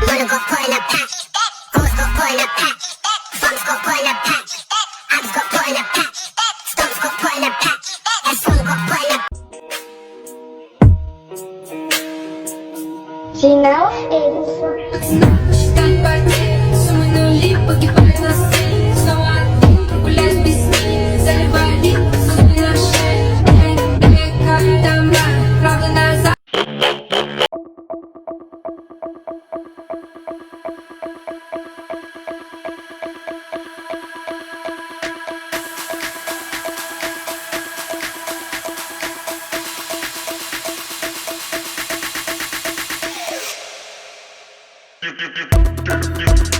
Money got put in a pack, hoes got put in a pack, funds got put in a pack, abs got put in a pack, stunts got put in a pack, and phone got put in a Final is You